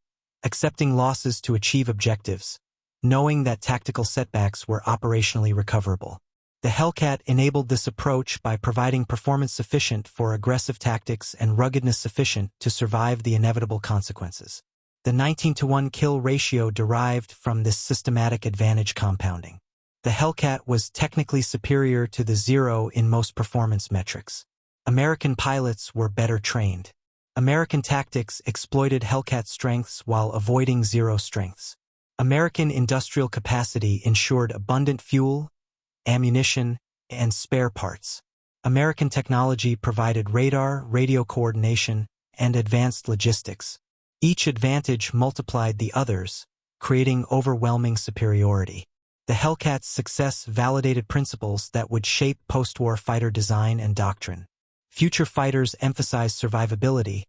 accepting losses to achieve objectives, knowing that tactical setbacks were operationally recoverable. The Hellcat enabled this approach by providing performance sufficient for aggressive tactics and ruggedness sufficient to survive the inevitable consequences. The 19-to-1 kill ratio derived from this systematic advantage compounding. The Hellcat was technically superior to the Zero in most performance metrics. American pilots were better trained. American tactics exploited Hellcat strengths while avoiding Zero strengths. American industrial capacity ensured abundant fuel, ammunition, and spare parts. American technology provided radar, radio coordination, and advanced logistics. Each advantage multiplied the others, creating overwhelming superiority. The Hellcat's success validated principles that would shape post-war fighter design and doctrine. Future fighters emphasized survivability,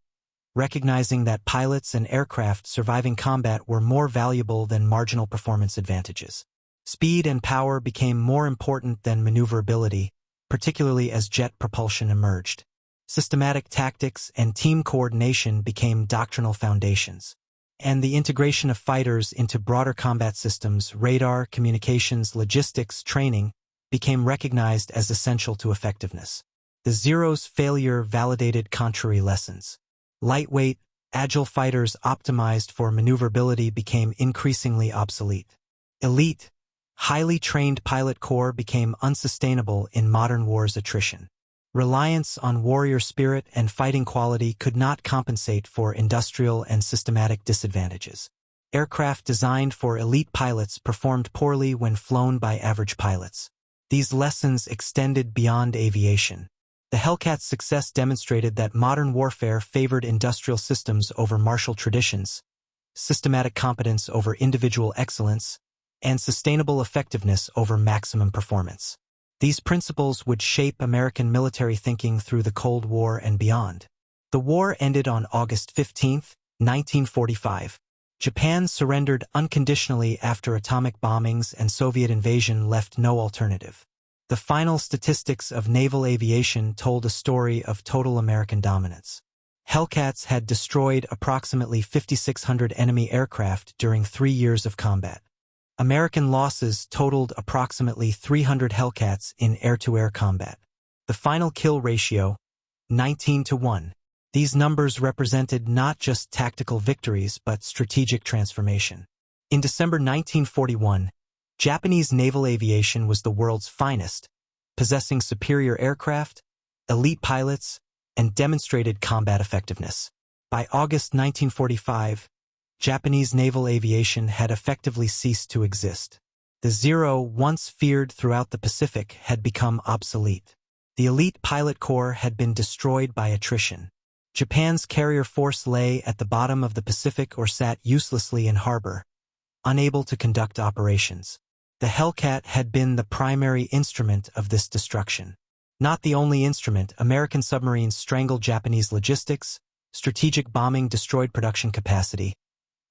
recognizing that pilots and aircraft surviving combat were more valuable than marginal performance advantages. Speed and power became more important than maneuverability, particularly as jet propulsion emerged. Systematic tactics and team coordination became doctrinal foundations. And the integration of fighters into broader combat systems, radar, communications, logistics, training, became recognized as essential to effectiveness. The Zero's failure validated contrary lessons. Lightweight, agile fighters optimized for maneuverability became increasingly obsolete. Elite, highly trained pilot corps became unsustainable in modern war's attrition. Reliance on warrior spirit and fighting quality could not compensate for industrial and systematic disadvantages. Aircraft designed for elite pilots performed poorly when flown by average pilots. These lessons extended beyond aviation. The Hellcat's success demonstrated that modern warfare favored industrial systems over martial traditions, systematic competence over individual excellence, and sustainable effectiveness over maximum performance. These principles would shape American military thinking through the Cold War and beyond. The war ended on August 15, 1945. Japan surrendered unconditionally after atomic bombings and Soviet invasion left no alternative. The final statistics of naval aviation told a story of total American dominance. Hellcats had destroyed approximately 5,600 enemy aircraft during 3 years of combat. American losses totaled approximately 300 Hellcats in air-to-air combat. The final kill ratio, 19-1. These numbers represented not just tactical victories but strategic transformation. In December 1941, Japanese naval aviation was the world's finest, possessing superior aircraft, elite pilots, and demonstrated combat effectiveness. By August 1945, Japanese naval aviation had effectively ceased to exist. The Zero, once feared throughout the Pacific, had become obsolete. The elite pilot corps had been destroyed by attrition. Japan's carrier force lay at the bottom of the Pacific or sat uselessly in harbor, unable to conduct operations. The Hellcat had been the primary instrument of this destruction. Not the only instrument, American submarines strangled Japanese logistics, strategic bombing destroyed production capacity,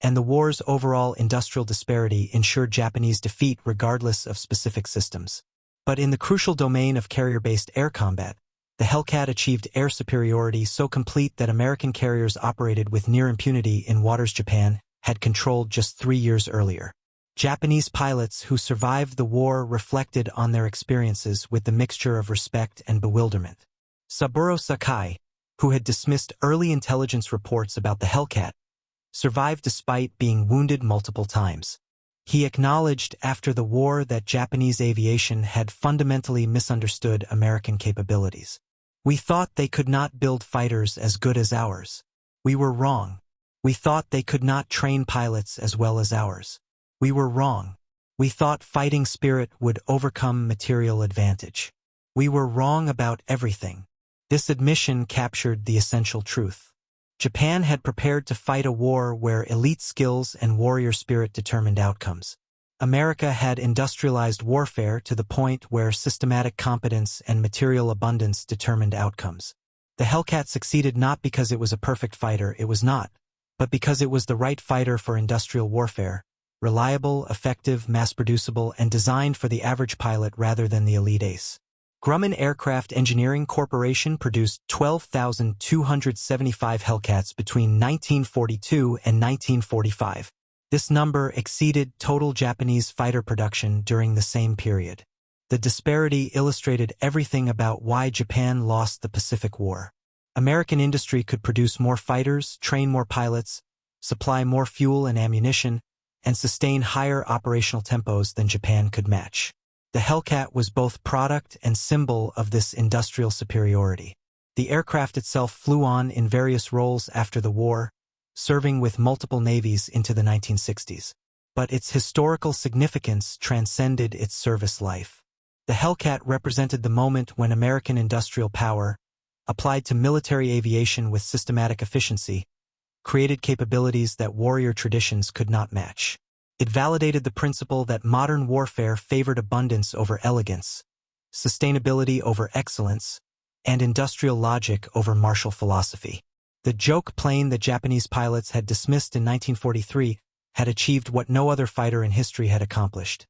and the war's overall industrial disparity ensured Japanese defeat regardless of specific systems. But in the crucial domain of carrier-based air combat, the Hellcat achieved air superiority so complete that American carriers operated with near impunity in waters Japan had controlled just 3 years earlier. Japanese pilots who survived the war reflected on their experiences with the mixture of respect and bewilderment. Saburo Sakai, who had dismissed early intelligence reports about the Hellcat, survived despite being wounded multiple times. He acknowledged after the war that Japanese aviation had fundamentally misunderstood American capabilities. "We thought they could not build fighters as good as ours. We were wrong. We thought they could not train pilots as well as ours. We were wrong. We thought fighting spirit would overcome material advantage. We were wrong about everything." This admission captured the essential truth. Japan had prepared to fight a war where elite skills and warrior spirit determined outcomes. America had industrialized warfare to the point where systematic competence and material abundance determined outcomes. The Hellcat succeeded not because it was a perfect fighter, it was not, but because it was the right fighter for industrial warfare, reliable, effective, mass-producible, and designed for the average pilot rather than the elite ace. Grumman Aircraft Engineering Corporation produced 12,275 Hellcats between 1942 and 1945. This number exceeded total Japanese fighter production during the same period. The disparity illustrated everything about why Japan lost the Pacific War. American industry could produce more fighters, train more pilots, supply more fuel and ammunition, and sustain higher operational tempos than Japan could match. The Hellcat was both product and symbol of this industrial superiority. The aircraft itself flew on in various roles after the war, serving with multiple navies into the 1960s. But its historical significance transcended its service life. The Hellcat represented the moment when American industrial power, applied to military aviation with systematic efficiency, created capabilities that warrior traditions could not match. It validated the principle that modern warfare favored abundance over elegance, sustainability over excellence, and industrial logic over martial philosophy. The joke plane that Japanese pilots had dismissed in 1943 had achieved what no other fighter in history had accomplished.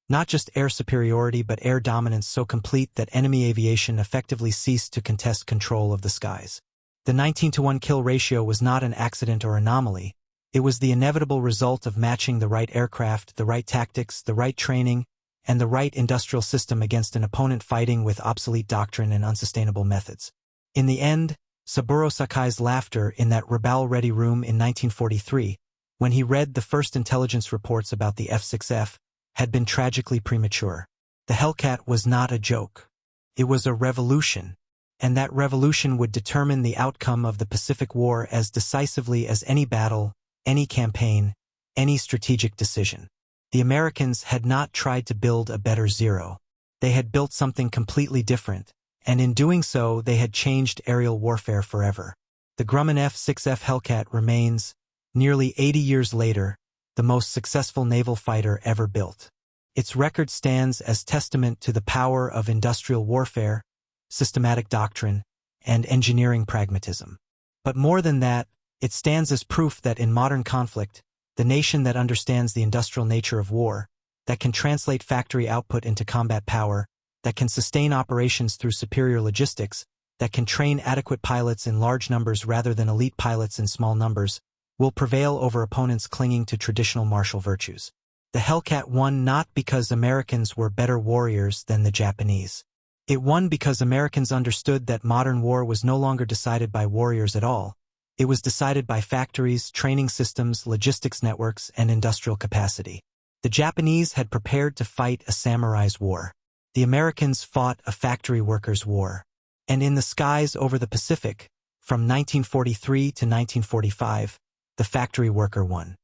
Not just air superiority but air dominance so complete that enemy aviation effectively ceased to contest control of the skies. The 19-1 kill ratio was not an accident or anomaly. It was the inevitable result of matching the right aircraft, the right tactics, the right training, and the right industrial system against an opponent fighting with obsolete doctrine and unsustainable methods. In the end, Saburo Sakai's laughter in that Rabaul-ready room in 1943, when he read the first intelligence reports about the F6F, had been tragically premature. The Hellcat was not a joke. It was a revolution, and that revolution would determine the outcome of the Pacific War as decisively as any battle, any campaign, any strategic decision. The Americans had not tried to build a better Zero. They had built something completely different, and in doing so they had changed aerial warfare forever. The Grumman F6F Hellcat remains, nearly 80 years later, the most successful naval fighter ever built. Its record stands as testament to the power of industrial warfare, systematic doctrine, and engineering pragmatism. But more than that, it stands as proof that in modern conflict, the nation that understands the industrial nature of war, that can translate factory output into combat power, that can sustain operations through superior logistics, that can train adequate pilots in large numbers rather than elite pilots in small numbers, will prevail over opponents clinging to traditional martial virtues. The Hellcat won not because Americans were better warriors than the Japanese. It won because Americans understood that modern war was no longer decided by warriors at all. It was decided by factories, training systems, logistics networks, and industrial capacity. The Japanese had prepared to fight a samurai's war. The Americans fought a factory workers' war. And in the skies over the Pacific, from 1943 to 1945, the factory worker won.